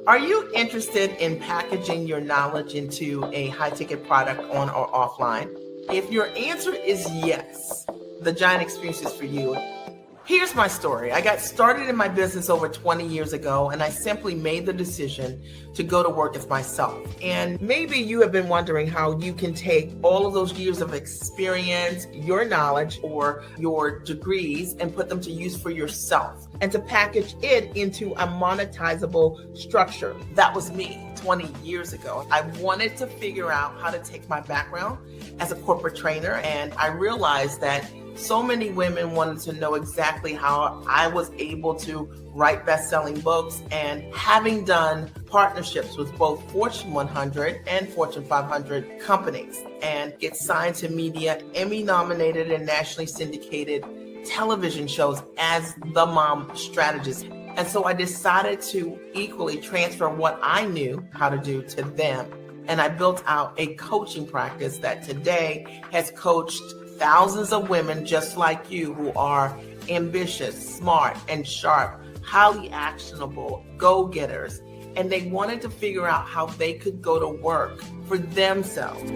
Are you interested in packaging your knowledge into a high ticket product on or offline? If your answer is yes, the Giant Experience is for you. Here's my story. I got started in my business over 20 years ago, and I simply made the decision to go to work as myself. And maybe you have been wondering how you can take all of those years of experience, your knowledge, or your degrees, and put them to use for yourself and to package it into a monetizable structure. That was me 20 years ago. I wanted to figure out how to take my background as a corporate trainer, and I realized that so many women wanted to know exactly how I was able to write best-selling books, and having done partnerships with both Fortune 100 and Fortune 500 companies and get signed to media, Emmy-nominated and nationally syndicated television shows as the mom strategist. And so I decided to equally transfer what I knew how to do to them. And I built out a coaching practice that today has coached thousands of women just like you who are ambitious, smart, and sharp, highly actionable, go-getters. And they wanted to figure out how they could go to work for themselves.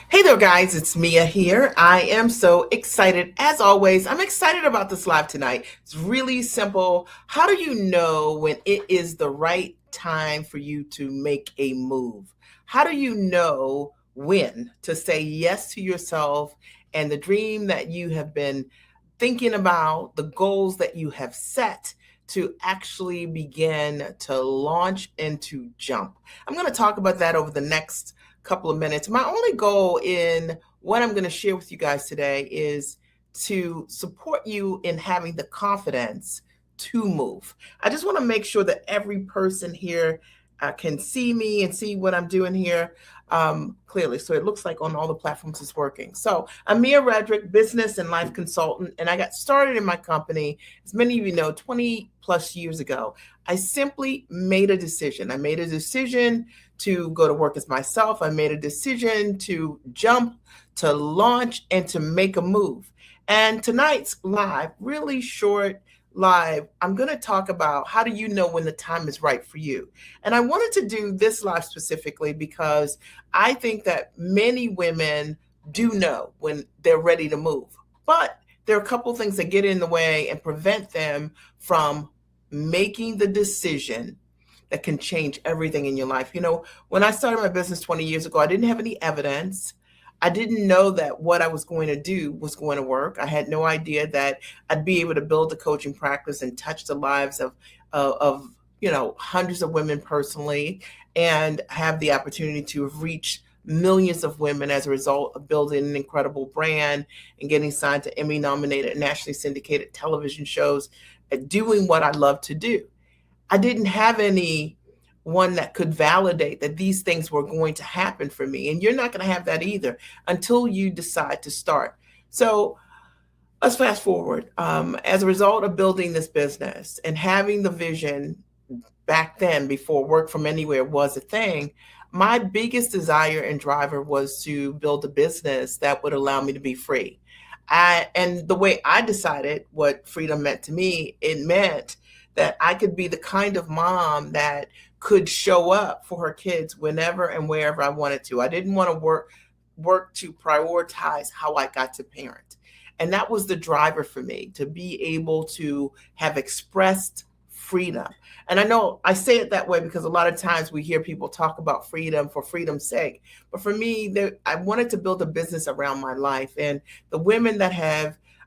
Hey there, guys, it's Mia here. I am so excited. As always, I'm excited about this live tonight. It's really simple. How do you know when it is the right time for you to make a move? How do you know when to say yes to yourself and the dream that you have been thinking about, the goals that you have set, to actually begin to launch and to jump? I'm going to talk about that over the next couple of minutes. My only goal in what I'm going to share with you guys today is to support you in having the confidence to move. I just want to make sure that every person here can see me and see what I'm doing here clearly. So it looks like on all the platforms it's working. So I'm Mia Redrick, business and life consultant, and I got started in my company, as many of you know, 20 plus years ago. I simply made a decision. I made a decision to go to work as myself. I made a decision to jump, to launch, and to make a move. And tonight's live, really short live, I'm going to talk about how do you know when the time is right for you. And I wanted to do this live specifically because I think that many women do know when they're ready to move. But there are a couple things that get in the way and prevent them from making the decision that can change everything in your life. You know, when I started my business 20 years ago, I didn't have any evidence. I didn't know that what I was going to do was going to work. I had no idea that I'd be able to build a coaching practice and touch the lives of hundreds of women personally, and have the opportunity to reach millions of women as a result of building an incredible brand and getting signed to Emmy-nominated and nationally syndicated television shows, and doing what I love to do. I didn't have anyone that could validate that these things were going to happen for me. And you're not going to have that either until you decide to start. So let's fast forward. As a result of building this business and having the vision back then, before work from anywhere was a thing, my biggest desire and driver was to build a business that would allow me to be free. And the way I decided what freedom meant to me, it meant that I could be the kind of mom that could show up for her kids whenever and wherever I wanted to. I didn't want to work to prioritize how I got to parent. And that was the driver for me, to be able to have expressed freedom. And I know I say it that way because a lot of times we hear people talk about freedom for freedom's sake. But for me, I wanted to build a business around my life. And the women that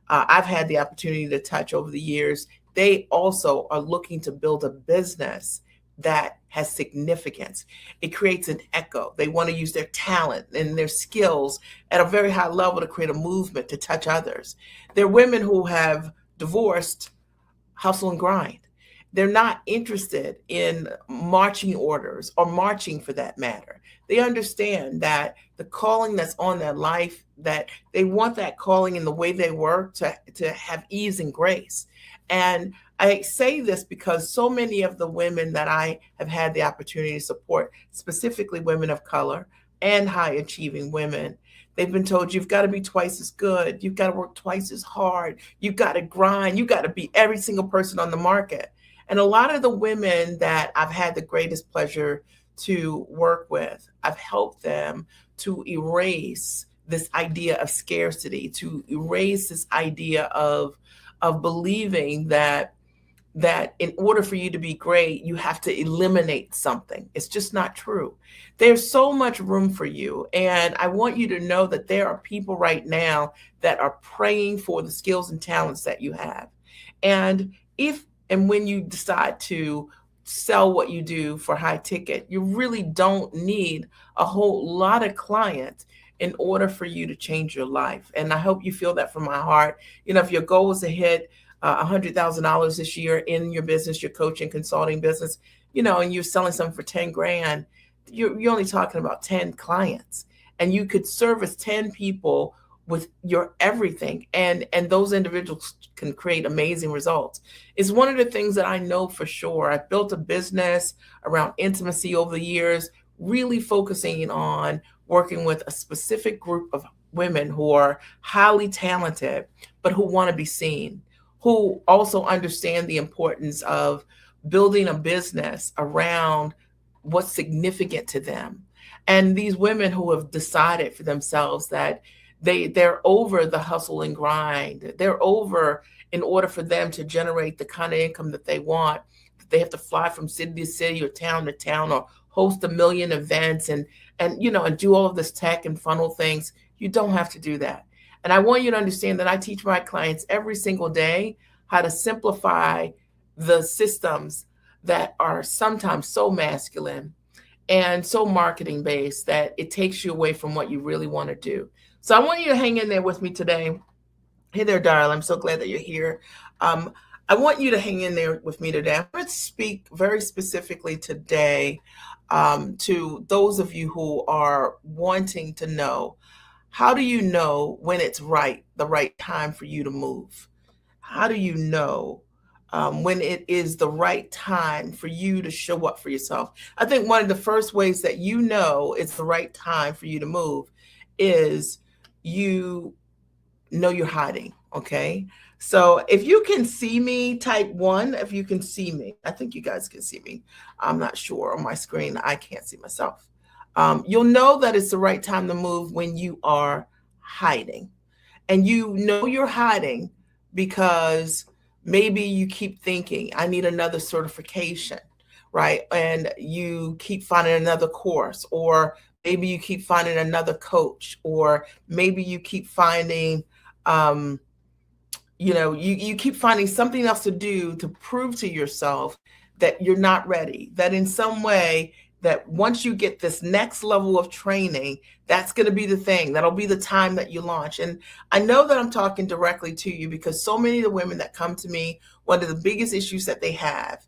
I've had the opportunity to touch over the years, they also are looking to build a business that has significance. It creates an echo. They want to use their talent and their skills at a very high level to create a movement to touch others. They're women who have divorced, hustle and grind. They're not interested in marching orders or marching for that matter. They understand that the calling that's on their life, that they want that calling in the way they work to have ease and grace. And I say this because so many of the women that I have had the opportunity to support, specifically women of color and high achieving women, they've been told you've got to be twice as good, you've got to work twice as hard, you've got to grind, you've got to be every single person on the market. And a lot of the women that I've had the greatest pleasure to work with, I've helped them to erase this idea of scarcity, to erase this idea of believing that in order for you to be great, you have to eliminate something. It's just not true. There's so much room for you. And I want you to know that there are people right now that are praying for the skills and talents that you have. And if and when you decide to sell what you do for high ticket, you really don't need a whole lot of clients in order for you to change your life. And I hope you feel that from my heart. If your goal is to hit $100,000 this year in your business, your coaching consulting business, and you're selling something for 10 grand, you're only talking about 10 clients, and you could service 10 people with your everything. And those individuals can create amazing results. It's one of the things that I know for sure. I've built a business around intimacy over the years, really focusing on working with a specific group of women who are highly talented, but who want to be seen, who also understand the importance of building a business around what's significant to them. And these women who have decided for themselves that they're over the hustle and grind. They're over, in order for them to generate the kind of income that they want, they have to fly from city to city or town to town or host a million events and do all of this tech and funnel things. You don't have to do that. And I want you to understand that I teach my clients every single day how to simplify the systems that are sometimes so masculine and so marketing based that it takes you away from what you really want to do. So I want you to hang in there with me today. Hey there, darling. I'm so glad that you're here. I want you to hang in there with me today. I'm going to speak very specifically today to those of you who are wanting to know, how do you know when it's the right time for you to move? How do you know when it is the right time for you to show up for yourself? I think one of the first ways that you know it's the right time for you to move is you know you're hiding, okay? So if you can see me, type 1 if you can see me. I think you guys can see me. I'm not sure on my screen. I can't see myself. You'll know that it's the right time to move when you are hiding. And you know you're hiding because maybe you keep thinking, I need another certification, right? And you keep finding another course, or maybe you keep finding another coach, or maybe you keep finding, you keep finding something else to do to prove to yourself that you're not ready, that in some way, that once you get this next level of training, that's going to be the thing. That'll be the time that you launch. And I know that I'm talking directly to you because so many of the women that come to me, one of the biggest issues that they have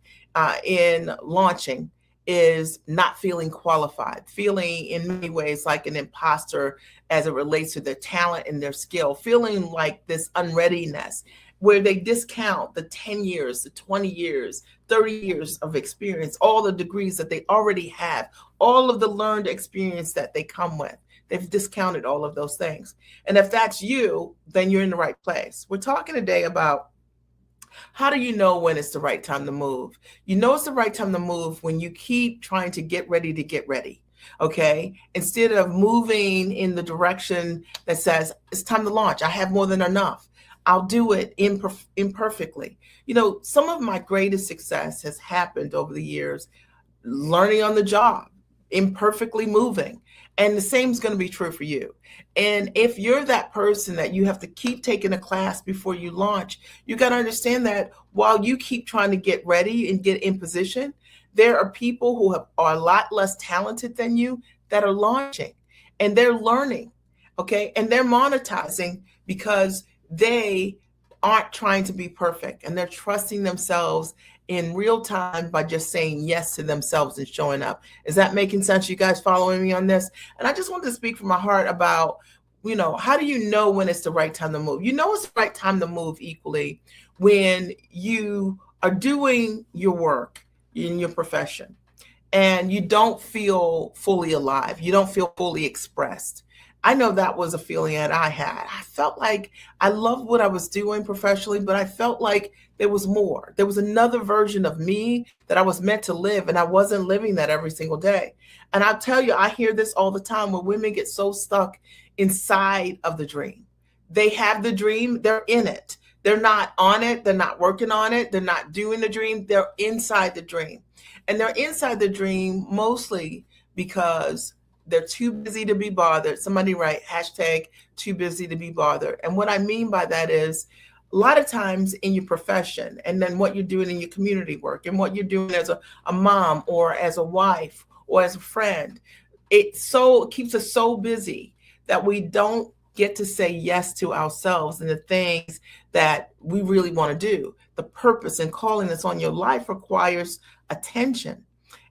in launching is not feeling qualified, feeling in many ways like an imposter as it relates to their talent and their skill, feeling like this unreadiness, where they discount the 10 years, the 20 years, 30 years of experience, all the degrees that they already have, all of the learned experience that they come with. They've discounted all of those things. And if that's you, then you're in the right place. We're talking today about, how do you know when it's the right time to move? You know it's the right time to move when you keep trying to get ready to get ready, okay? Instead of moving in the direction that says, it's time to launch, I have more than enough, I'll do it imperfectly. Some of my greatest success has happened over the years learning on the job, imperfectly moving. And the same is going to be true for you. And if you're that person that you have to keep taking a class before you launch, you got to understand that while you keep trying to get ready and get in position, there are people who are a lot less talented than you that are launching, and they're learning, okay? And they're monetizing because they aren't trying to be perfect, and they're trusting themselves in real time by just saying yes to themselves and showing up. Is that making sense? You guys following me on this? And I just want to speak from my heart about, how do you know when it's the right time to move? You know it's the right time to move equally when you are doing your work in your profession and you don't feel fully alive, you don't feel fully expressed. I know that was a feeling that I had. I felt like I loved what I was doing professionally, but I felt like there was more. There was another version of me that I was meant to live, and I wasn't living that every single day. And I'll tell you, I hear this all the time when women get so stuck inside of the dream. They have the dream, they're in it. They're not on it, they're not working on it, they're not doing the dream, they're inside the dream. And they're inside the dream mostly because they're too busy to be bothered. Somebody write hashtag too busy to be bothered. And what I mean by that is a lot of times in your profession and then what you're doing in your community work and what you're doing as a mom or as a wife or as a friend, it keeps us so busy that we don't get to say yes to ourselves and the things that we really want to do. The purpose and calling that's on your life requires attention.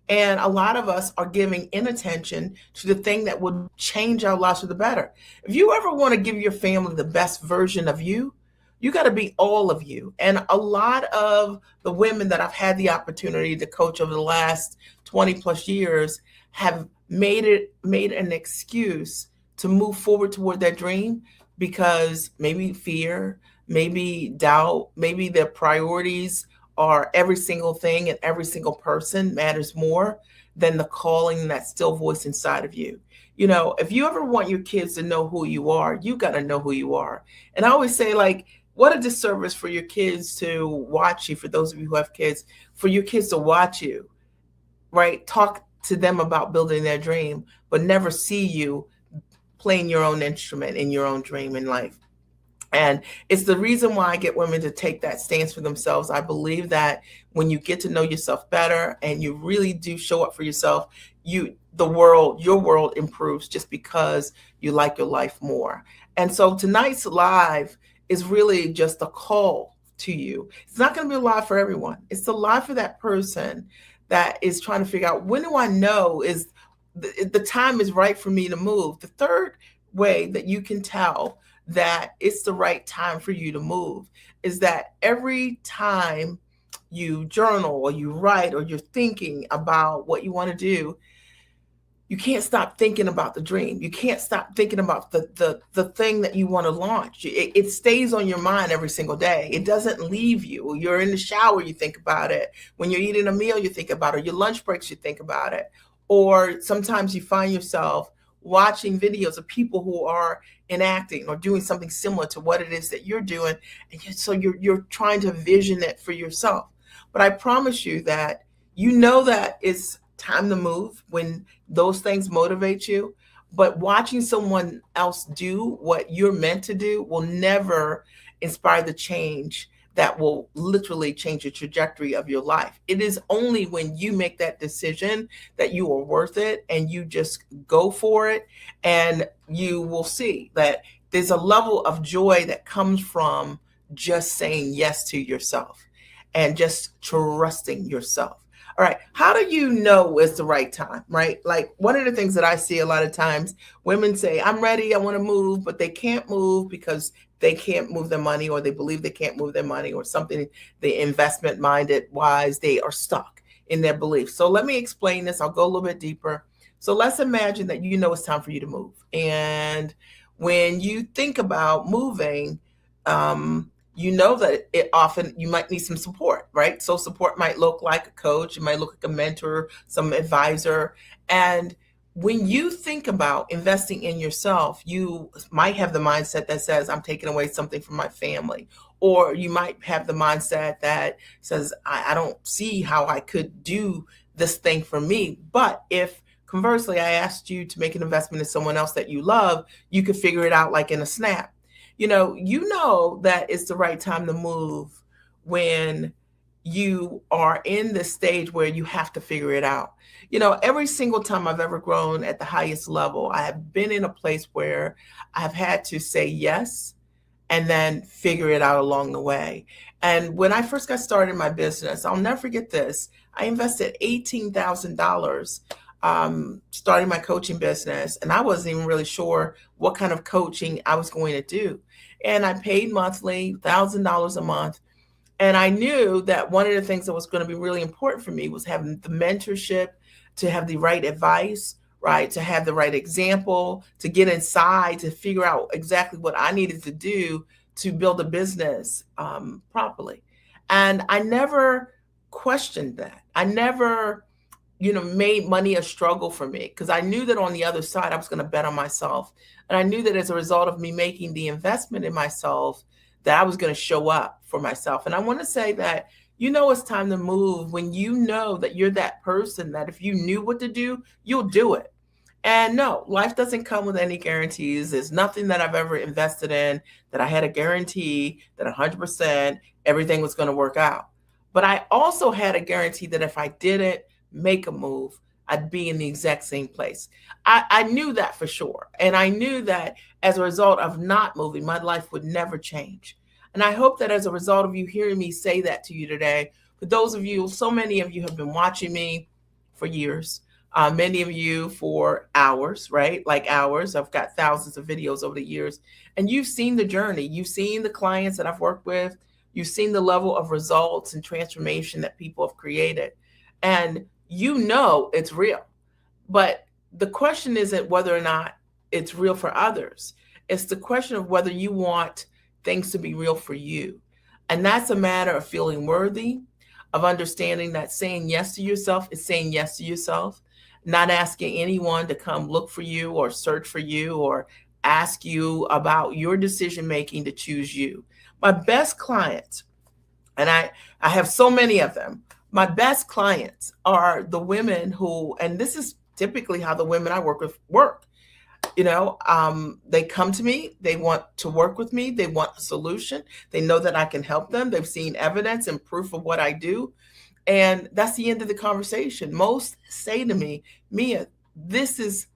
And a lot of us are giving inattention to the thing that would change our lives for the better. If you ever want to give your family the best version of you, you got to be all of you. And a lot of the women that I've had the opportunity to coach over the last 20 plus years have made an excuse to move forward toward their dream because maybe fear, maybe doubt, maybe their priorities are every single thing and every single person matters more than the calling, that still voice inside of you. You know, if you ever want your kids to know who you are, you got to know who you are. And I always say, like, what a disservice for your kids to watch you, for those of you who have kids, for your kids to watch you, right? Talk to them about building their dream, but never see you playing your own instrument in your own dream in life. And it's the reason why I get women to take that stance for themselves. I believe that when you get to know yourself better and you really do show up for yourself, your world improves just because you like your life more. And so tonight's live is really just a call to you. It's not going to be a live for everyone. It's a live for that person that is trying to figure out, when do I know is the time is right for me to move? The third way that you can tell that it's the right time for you to move is that every time you journal or you write or you're thinking about what you want to do, you can't stop thinking about the dream. You can't stop thinking about the thing that you want to launch. It stays on your mind every single day. It doesn't leave you. You're in the shower, you think about it. When you're eating a meal, you think about it. Your lunch breaks, you think about it. Or sometimes you find yourself watching videos of people who are enacting or doing something similar to what it is that you're doing. And so you're trying to vision it for yourself. But I promise you that you know that it's time to move when those things motivate you. But watching someone else do what you're meant to do will never inspire the change that will literally change the trajectory of your life. It is only when you make that decision that you are worth it and you just go for it, and you will see that there's a level of joy that comes from just saying yes to yourself and just trusting yourself. All right, how do you know it's the right time, right? Like, one of the things that I see a lot of times, women say, I'm ready, I want to move, but they can't move because they can't move their money, or they believe they can't move their money, or something, the investment minded wise, they are stuck in their beliefs. So let me explain this. I'll go a little bit deeper. So let's imagine that you know it's time for you to move. And when you think about moving, you know that it often you might need some support, right? So support might look like a coach, it might look like a mentor, some advisor. And when you think about investing in yourself, you might have the mindset that says, I'm taking away something from my family. Or you might have the mindset that says, I don't see how I could do this thing for me. But if conversely, I asked you to make an investment in someone else that you love, you could figure it out like in a snap. You know that it's the right time to move when you are in the stage where you have to figure it out. Every single time I've ever grown at the highest level, I have been in a place where I've had to say yes and then figure it out along the way. And when I first got started in my business, I'll never forget this. I invested $18,000 starting my coaching business, and I wasn't even really sure what kind of coaching I was going to do. And I paid monthly, $1,000 a month. And I knew that one of the things that was going to be really important for me was having the mentorship, to have the right advice, right? To have the right example, to get inside, to figure out exactly what I needed to do to build a business properly. And I never questioned that. I never, made money a struggle for me, because I knew that on the other side, I was going to bet on myself. And I knew that as a result of me making the investment in myself, that I was going to show up for myself. And I want to say that, it's time to move when you know that you're that person that if you knew what to do, you'll do it. And no, life doesn't come with any guarantees. There's nothing that I've ever invested in that I had a guarantee that 100% everything was going to work out. But I also had a guarantee that if I didn't make a move, I'd be in the exact same place. I knew that for sure. And I knew that as a result of not moving, my life would never change. And I hope that as a result of you hearing me say that to you today, for those of you, so many of you have been watching me for years, many of you for hours, right? Like hours. I've got thousands of videos over the years. And you've seen the journey. You've seen the clients that I've worked with. You've seen the level of results and transformation that people have created. And it's real. But the question isn't whether or not it's real for others. It's the question of whether you want things to be real for you. And that's a matter of feeling worthy, of understanding that saying yes to yourself is saying yes to yourself, not asking anyone to come look for you or search for you or ask you about your decision making to choose you. My best clients, and I have so many of them, my best clients are the women who, and this is typically how the women I work with work. They come to me, they want to work with me, they want a solution, they know that I can help them, they've seen evidence and proof of what I do. And that's the end of the conversation. Most say to me, Mia, this is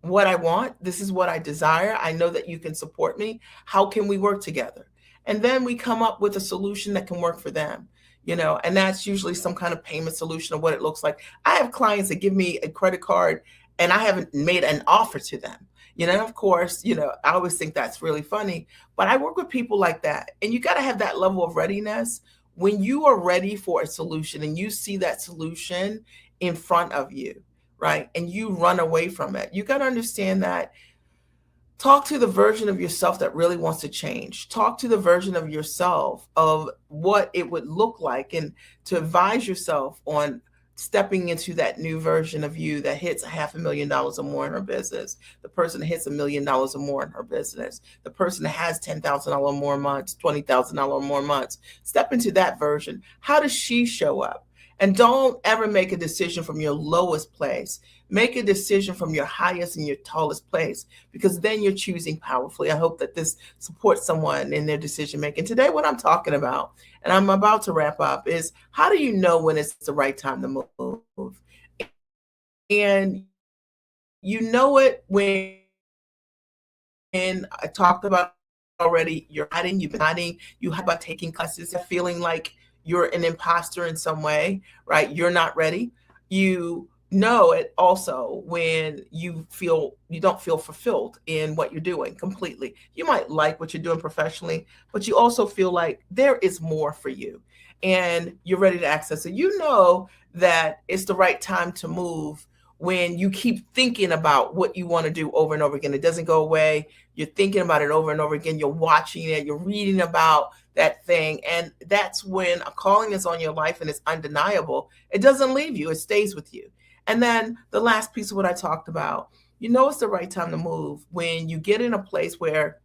what I want. This is what I desire. I know that you can support me. How can we work together? And then we come up with a solution that can work for them, and that's usually some kind of payment solution of what it looks like. I have clients that give me a credit card and I haven't made an offer to them. Of course, I always think that's really funny, but I work with people like that. And you got to have that level of readiness when you are ready for a solution and you see that solution in front of you, right? And you run away from it. You got to understand that. Talk to the version of yourself that really wants to change. Talk to the version of yourself of what it would look like, and to advise yourself on stepping into that new version of you that hits $500,000 or more in her business, the person that hits $1 million or more in her business, the person that has $10,000 or more months, $20,000 or more months. Step into that version. How does she show up? And don't ever make a decision from your lowest place. Make a decision from your highest and your tallest place, because then you're choosing powerfully. I hope that this supports someone in their decision making. Today, what I'm talking about, and I'm about to wrap up, is how do you know when it's the right time to move? And you know it when I talked about already, you're hiding, you've been hiding, you have about taking classes, feeling like you're an imposter in some way, right? You're not ready. You know it also when you don't feel fulfilled in what you're doing completely. You might like what you're doing professionally, but you also feel like there is more for you and you're ready to access it. You know that it's the right time to move when you keep thinking about what you want to do over and over again. It doesn't go away. You're thinking about it over and over again. You're watching it. You're reading about that thing. And that's when a calling is on your life and it's undeniable. It doesn't leave you. It stays with you. And then the last piece of what I talked about, it's the right time to move when you get in a place where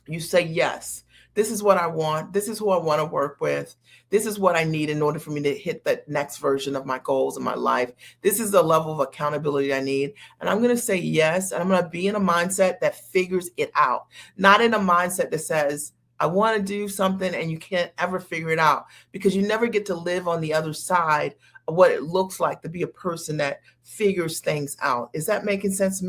you say, yes, this is what I want. This is who I want to work with. This is what I need in order for me to hit that next version of my goals in my life. This is the level of accountability I need. And I'm going to say yes. And I'm going to be in a mindset that figures it out, not in a mindset that says, I want to do something and you can't ever figure it out, because you never get to live on the other side what it looks like to be a person that figures things out. Is that making sense?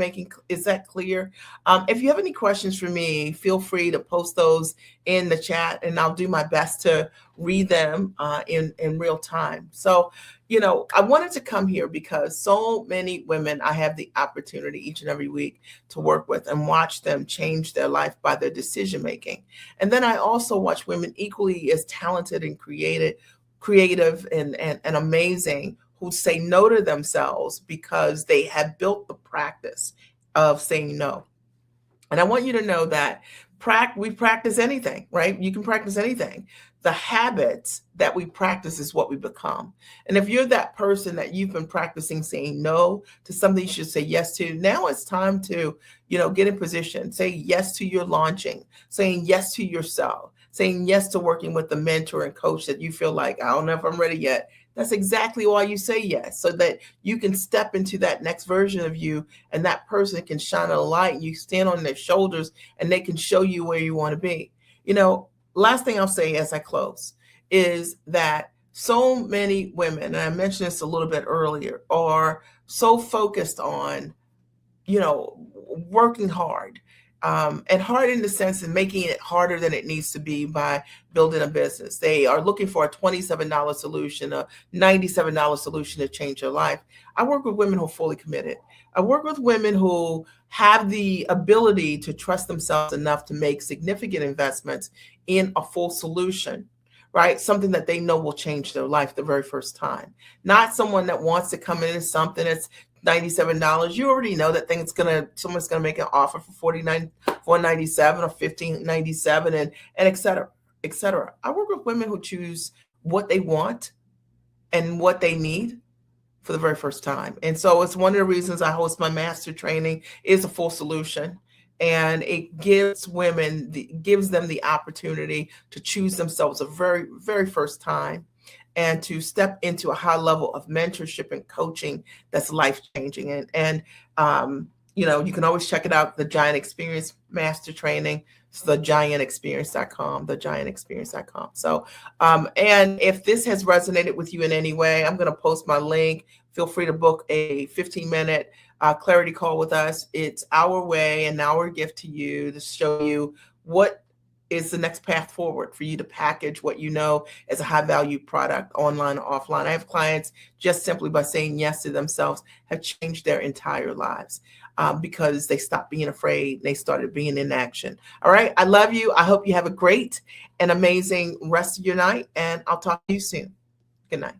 Is that clear? If you have any questions for me, feel free to post those in the chat, and I'll do my best to read them in real time. So, I wanted to come here because so many women I have the opportunity each and every week to work with and watch them change their life by their decision making. And then I also watch women equally as talented and creative and amazing who say no to themselves because they have built the practice of saying no. And I want you to know that we practice anything, right? You can practice anything. The habits that we practice is what we become. And if you're that person that you've been practicing saying no to something you should say yes to, now it's time to, get in position. Say yes to your launching, saying yes to yourself, saying yes to working with the mentor and coach that you feel like, I don't know if I'm ready yet. That's exactly why you say yes, so that you can step into that next version of you, and that person can shine a light and you stand on their shoulders and they can show you where you want to be. Last thing I'll say as I close is that so many women, and I mentioned this a little bit earlier, are so focused on, working hard. And hard in the sense of making it harder than it needs to be by building a business. They are looking for a $27 solution, a $97 solution to change their life. I work with women who are fully committed. I work with women who have the ability to trust themselves enough to make significant investments in a full solution, right? Something that they know will change their life the very first time. Not someone that wants to come into something that's $97. You already know that someone's gonna make an offer for $49, $497 or $15.97 and et cetera, et cetera. I work with women who choose what they want and what they need for the very first time. And so it's one of the reasons I host my master training is a full solution. And it gives them the opportunity to choose themselves the very, very first time and to step into a high level of mentorship and coaching that's life-changing. And you can always check it out, the Giant Experience Master Training. It's thegiantexperience.com, thegiantexperience.com. So, and if this has resonated with you in any way, I'm going to post my link. Feel free to book a 15-minute clarity call with us. It's our way and our gift to you to show you what is the next path forward for you to package what you know as a high value product, online or offline. I have clients just simply by saying yes to themselves have changed their entire lives because they stopped being afraid. They started being in action. All right. I love you. I hope you have a great and amazing rest of your night, and I'll talk to you soon. Good night.